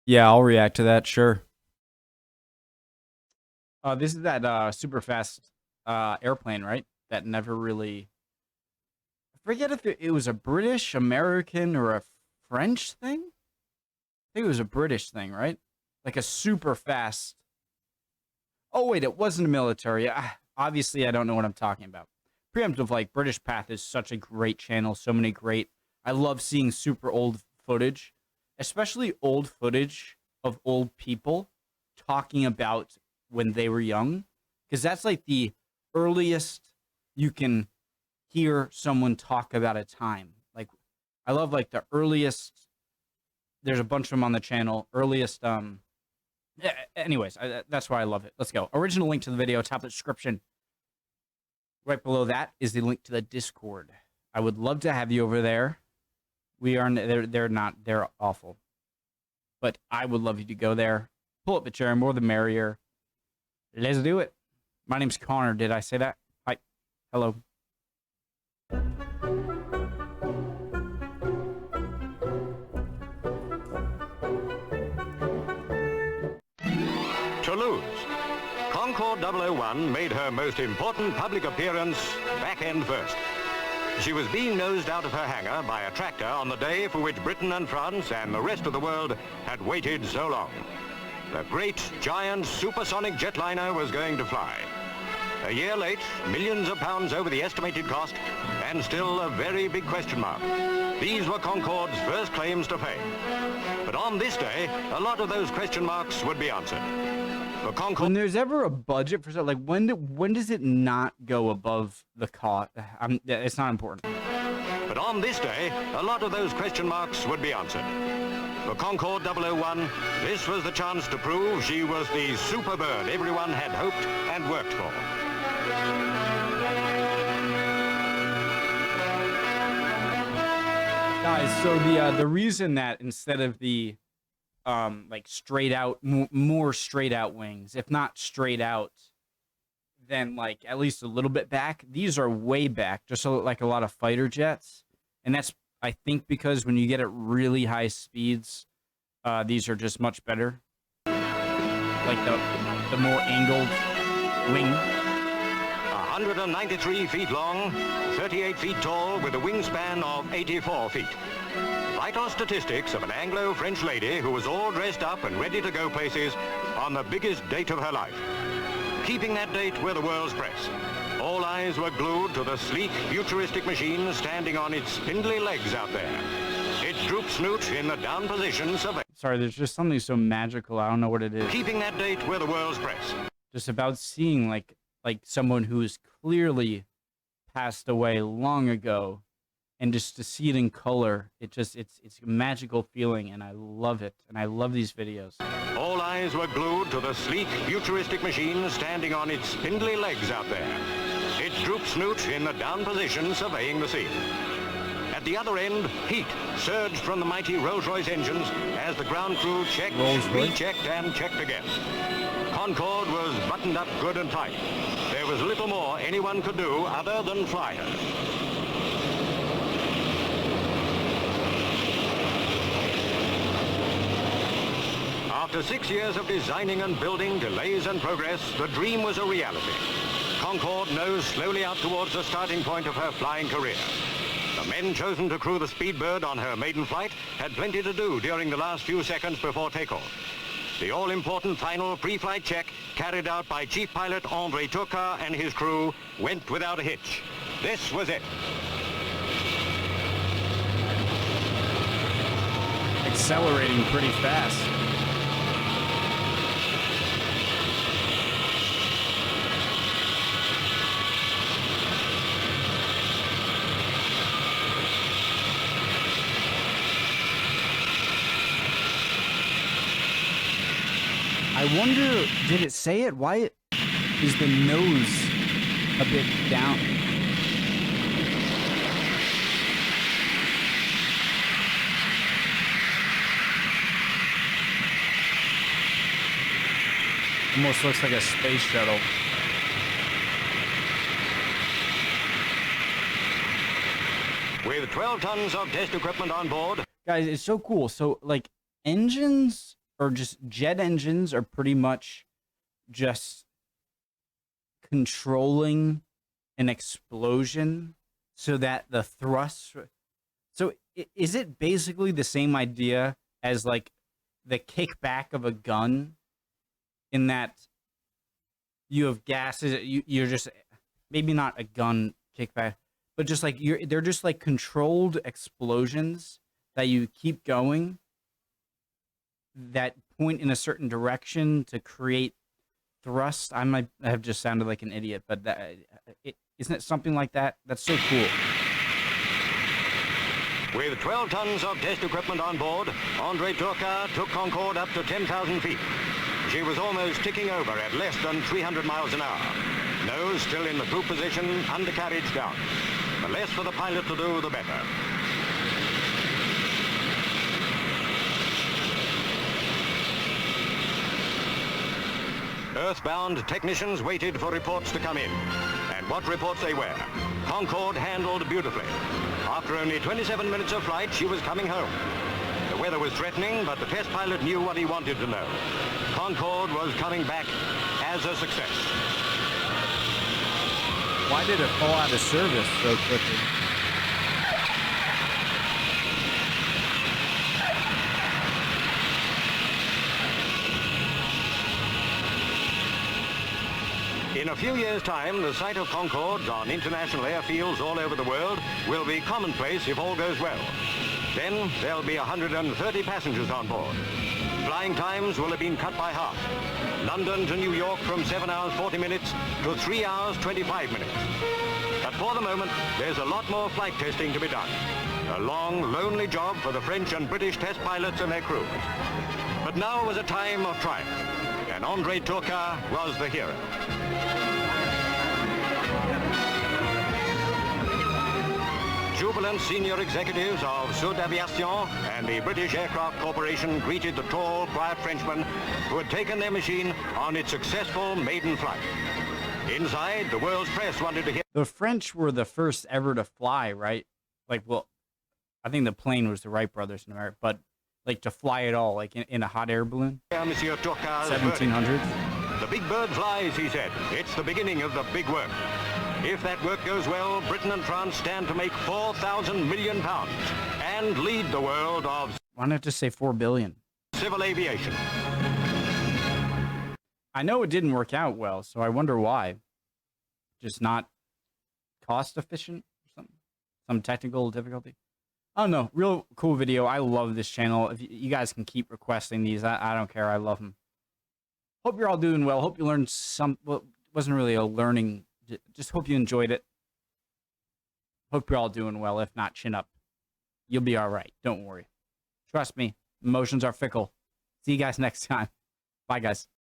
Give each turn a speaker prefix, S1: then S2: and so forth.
S1: Yeah, I'll react to that, sure. This is that super fast airplane, right? That never really. I forget if it was a British, American, or a French thing. I think it was a British thing, right? Like a super fast. Oh wait, it wasn't a military. Obviously, I don't know what I'm talking about. Preemptive, like British Path is such a great channel. So many great. I love seeing super old footage, especially old footage of old people talking about when they were young, because that's like the earliest you can hear someone talk about a time. Like, I love like the earliest. There's a bunch of them on the channel. Earliest. Anyways, that's why I love it. Let's go. Original link to the video, top of the description. Right below that is the link to the Discord. I would love to have you over there. We are. They're not. They're awful. But I would love you to go there. Pull up the chair. More the merrier. Let's do it. My name's Connor. Did I say that? Hi. Hello.
S2: Toulouse. Concorde 001 made her most important public appearance back end first. She was being nosed out of her hangar by a tractor on the day for which Britain and France and the rest of the world had waited so long. The great, giant, supersonic jetliner was going to fly. A year late, millions of pounds over the estimated cost, and still a very big question mark. These were Concorde's first claims to fame. But on this day, a lot of those question marks would be answered. For Concorde,
S1: when there's ever a budget for something, like when does it not go above the cost? It's not important.
S2: But on this day, a lot of those question marks would be answered. For Concorde 001, this was the chance to prove she was the super bird everyone had hoped and worked for.
S1: Guys, so the reason that instead of the like straight out, more straight out wings, if not straight out, then like at least a little bit back, these are way back, just like a lot of fighter jets. And that's, I think, because when you get at really high speeds, these are just much better. Like the more angled wing.
S2: 193 feet long, 38 feet tall, with a wingspan of 84 feet. Vital statistics of an Anglo-French lady who was all dressed up and ready to go places on the biggest date of her life. Keeping that date were the world's press. All eyes were glued to the sleek, futuristic machine standing on its spindly legs out there. Its droop snoot in the down position survey.
S1: Sorry, there's just something so magical. I don't know what it is.
S2: Keeping that date were the world's press.
S1: Just about seeing like someone who is clearly passed away long ago, and just to see it in color, it's a magical feeling, and I love it. And I love these videos.
S2: All eyes were glued to the sleek, futuristic machine standing on its spindly legs out there. Its droop snoot in the down position surveying the scene. At the other end, heat surged from the mighty Rolls-Royce engines as the ground crew checked, rechecked, and checked again. Concorde was buttoned up good and tight. There was little more anyone could do other than fly her. After 6 years of designing and building, delays and progress, the dream was a reality. Concorde nosed slowly out towards the starting point of her flying career. The men chosen to crew the Speedbird on her maiden flight had plenty to do during the last few seconds before takeoff. The all-important final pre-flight check, carried out by Chief Pilot André Turcat and his crew, went without a hitch. This was it.
S1: Accelerating pretty fast. I wonder, did it say it? Why is the nose a bit down? Almost looks like a space shuttle.
S2: With 12 tons of test equipment on board.
S1: Guys, it's so cool. So, like, engines or just jet engines are pretty much just controlling an explosion so that the thrust. So is it basically the same idea as like the kickback of a gun, in that you have gases, you're just, maybe not a gun kickback, but just like they're just like controlled explosions that you keep going, that point in a certain direction to create thrust. I might have just sounded like an idiot, but isn't it something like that? That's so cool.
S2: With 12 tons of test equipment on board, André Turca took Concorde up to 10,000 feet. She was almost ticking over at less than 300 miles an hour. Nose still in the croup position, undercarriage down. The less for the pilot to do, the better. Earthbound technicians waited for reports to come in. And what reports they were. Concorde handled beautifully. After only 27 minutes of flight, she was coming home. The weather was threatening, but the test pilot knew what he wanted to know. Concorde was coming back as a success.
S1: Why did it fall out of service so quickly?
S2: In a few years' time, the sight of Concordes on international airfields all over the world will be commonplace if all goes well. Then there'll be 130 passengers on board. Flying times will have been cut by half. London to New York from 7 hours 40 minutes to 3 hours 25 minutes. But for the moment, there's a lot more flight testing to be done. A long, lonely job for the French and British test pilots and their crews. But now was a time of triumph, and André Turca was the hero. Jubilant senior executives of Sud Aviation and the British Aircraft Corporation greeted the tall, quiet Frenchman who had taken their machine on its successful maiden flight. Inside, the world's press wanted to hear...
S1: The French were the first ever to fly, right? Like, well, I think the plane was the Wright brothers in America, but like to fly at all, like in a hot air balloon.
S2: Monsieur Turca's
S1: 1700s.
S2: The big bird flies, he said. It's the beginning of the big work. If that work goes well, Britain and France stand to make 4,000 million pounds and lead the world of...
S1: Why not just say 4 billion?
S2: ...civil aviation.
S1: I know it didn't work out well, so I wonder why. Just not cost efficient or something? Some technical difficulty? I don't know. Real cool video. I love this channel. If you guys can keep requesting these, I don't care. I love them. Hope you're all doing well. Hope you learned some... Well, it wasn't really a learning... Just hope you enjoyed it. Hope you're all doing well. If not, chin up. You'll be all right. Don't worry. Trust me. Emotions are fickle. See you guys next time. Bye, guys.